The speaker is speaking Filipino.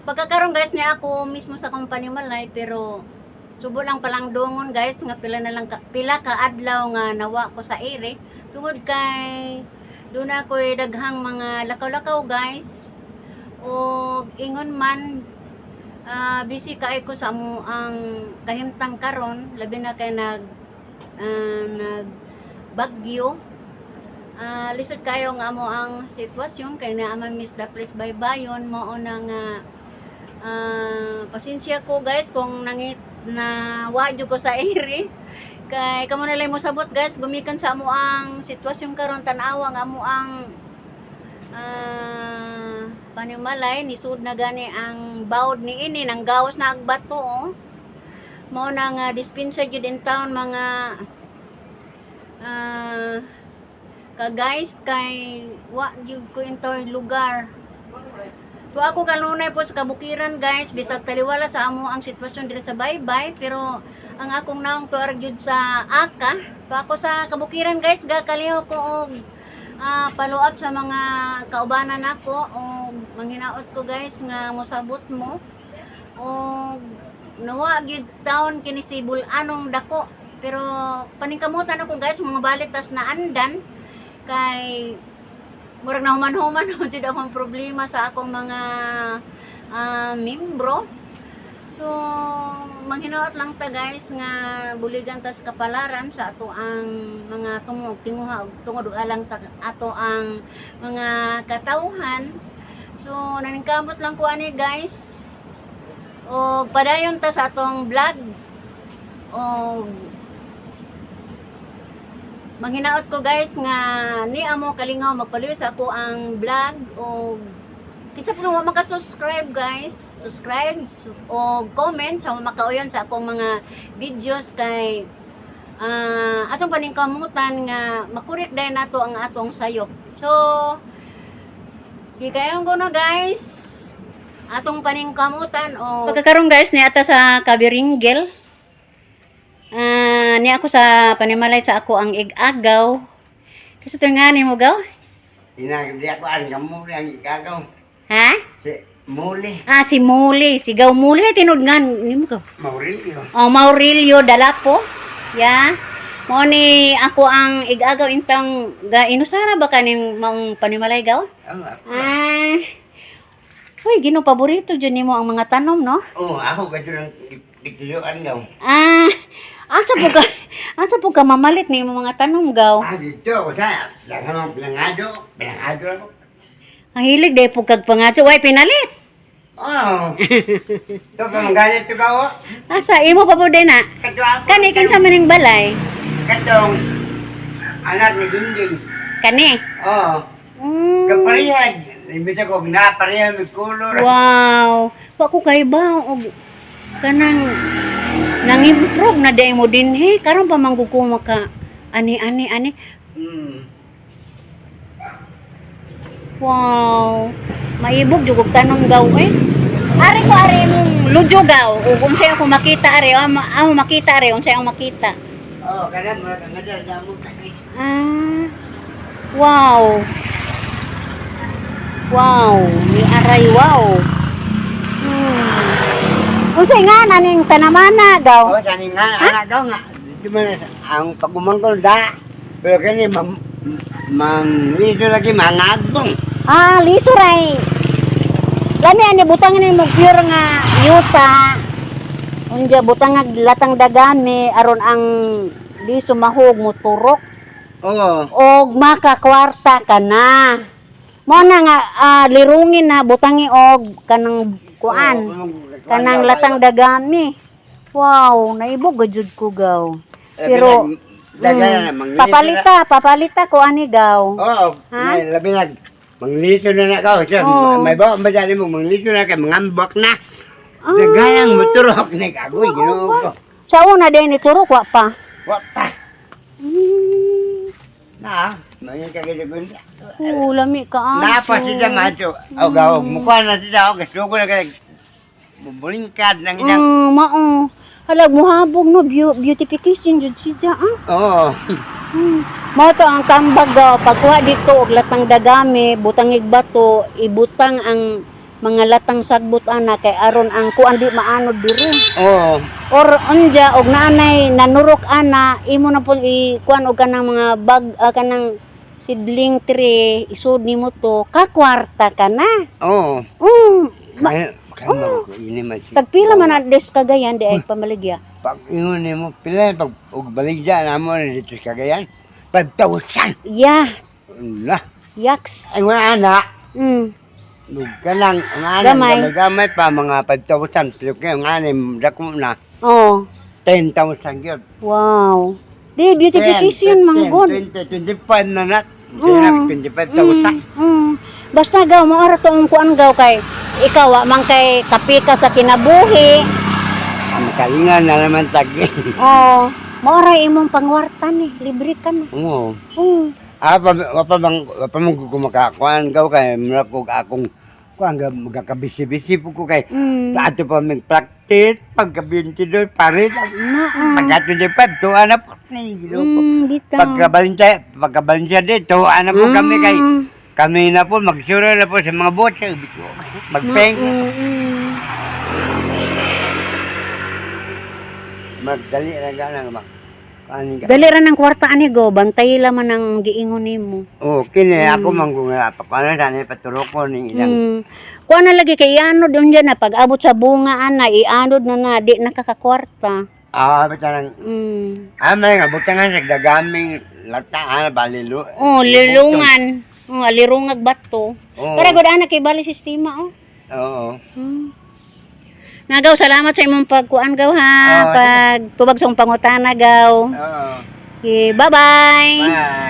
pagkakaroon guys niya ako mismo sa company malay, pero subo lang palang dongon guys nga pila ka adlaw nga nawa ko sa ere tungod kay doon ako daghang mga lakaw-lakaw guys o ingon man busy kay ko sa amo ang kahimtang karon labi na kay nag bagyo. Lisod kayo nga amo ang sitwasyon kay naa miss the place baybayon mao na nga pasensya ko guys kung nangit na wadyo ko sa ere kay kamo na lang mo sabot guys gumikan sa amo ang sitwasyon karon tan-awa nga amo ang panimalay ni sud na gani ang bawod ni ini nang gawas na agbato mao na nga dispensa gyud in town mga ka guys kay wa gyud ko intoy lugar. So ako kanunay po sa kabukiran guys bisag taliwala sa amo ang sitwasyon diri sa baybay pero ang akong naong tuar gyud sa aka. So ako sa kabukiran guys gakaliho ko og follow up sa mga kaubanan nako og manghinaot ko guys nga mosabot mo og nawa gyud taon kini si bulanong dako pero paningkamutan ako guys mga balik tas naandan kay murag na human-human jud akong problema sa akong mga membro. So manghinaot lang ta guys nga buligan ta sa kapalaran sa ato ang mga tinguha tungod alang sa ato ang mga katawhan. So naningkamot lang ko ani guys og padayon ta sa atong vlog og manghinaot ko guys nga ni amo kalingaw magpaluyo sa ako ang vlog o kinsa po nga maka-subscribe guys subscribe o comment sa makauyon sa akong mga videos kay atong paningkamutan nga makurek dahil nato ang atong sayop. So gikayong ko na guys atong paningkamutan o pagkakaroon guys ni ata sa Kabiringgel. Ni ako sa panimalay sa ako ang igagaw. Kasi ito nga ni mo gaw? Hindi ako ang gamuli ang igagaw. Ha? Si Muli. Si Muli. Sigaw Muli. Tinud nga ni mo gaw? Maurilio. Maurilio Dalapo. Yeah. Mo ni ako ang igagaw intang inusara ba kaning maong panimalay gaw? Uy, gino paborito dyan ni mo ang mga tanom, no? Ako gadyo ng dituyuan gaw. Asa po ka mamalit ni mga tanong gaw? Dito ako sa lagang pinangado ako. Ang hilig dahil po kag pangaso, way pinalit. Ito pa magalit ito gaw. Asa, imo pa po din na? Kani sa maning balay? Katong anak ni Dingding. Kani? Kaparihad. Imbita ko naparihad ng color. Wow. Wa ko kay ba og kanang nang-improve na dahil mo din karon pa manggug ko maka ani. Wow, maibog jugog tanong gaw ari mong lujo gaw ug unsay ako makita ari amo makita ari unsay ako makita kada mo ngadar damo kani wow ni aray wow unsay nga naning tanamana gaw saning nga anak gaw nga di man ang pagumangkol da pero kani liso lagi mangagong liso ray lami ani butang ni mo pure nga yuta unja butang nga latang dagami aron ang liso mahog mo turok og makakwarta ka na mo na nga lirungin na butangi og kanang kuan kanang latang dagami wow naibog gajud ko gaw pero papalita ko ani gaw labi na manglito na gaw may ba dali mo manglito na kay mangambak na dagayang motorok ni kagoy Ginoo ko sa una din ni turok wa pa na may kagilibon lami ka napa siya macho gaw mukha na siya gusto ko na kay bubulingkad nang inang mao halag muhabog no beautification jud siya Mao to ang tambag daw pagkuha dito og latang dagami butang igbato ibutang ang mga latang sagbot ana kay aron ang kuan di maanod diri. Oo. Or unja og naanay nanurok ana imo na pud i kuan og kanang mga bag kanang seedling tree isud nimo to ka kwarta ka na. Oo. Kaya ini man si. Pagpila man na des Cagayan di ay pamaligya. Pag ingon nimo pila pag og baligya namo dito sa Cagayan. 5,000. Yeah, Lah. yaks. Ay wala anak. Kanang Gamay. gamay pa mga 5,000 pero kaya nga dako na Oh, 10,000 gyud. wow. Di beautification man god. 25 na nat. Kaya 25,000. Basta gaw mo ara tong kuan gaw kay ikaw wa man kay kapi ka sa kinabuhi. Ang kalingan na naman tagi. Oh, mo ara imong pangwarta ni, libre ka na. Oo. Oh. Wapa mong kumakakuan gaw kay mura ko akong kuan ga magakabisi-bisi po ko kay ato pa mig practice pagka 22 pare pagka 25 tuwa na po ni Bitaw. pagkabalinsa dito ana po kami kay kami na po magsuro na po sa mga botse magpeng magdali na ganang Dali ra ng kwarta ani go, bantay laman ang giingon nimo. Oh, kini ako manggunga paano sana patuloko ni ilang. Kuan na lagi kay ianod unja na pag abot sa bunga ana ianod na di nakakakwarta. Betanang Mm. may nga butangan sa dagaming lata balilo. Oh, lilungan. Oh, alirungag bato. Oo. Para gud ana kay bali sistema oh. Oo. Nagaw, salamat sa imong pagkuan gaw ha. Oo. Pag tubag sa imong pangutana gaw. Oo. Okay, bye-bye. Bye.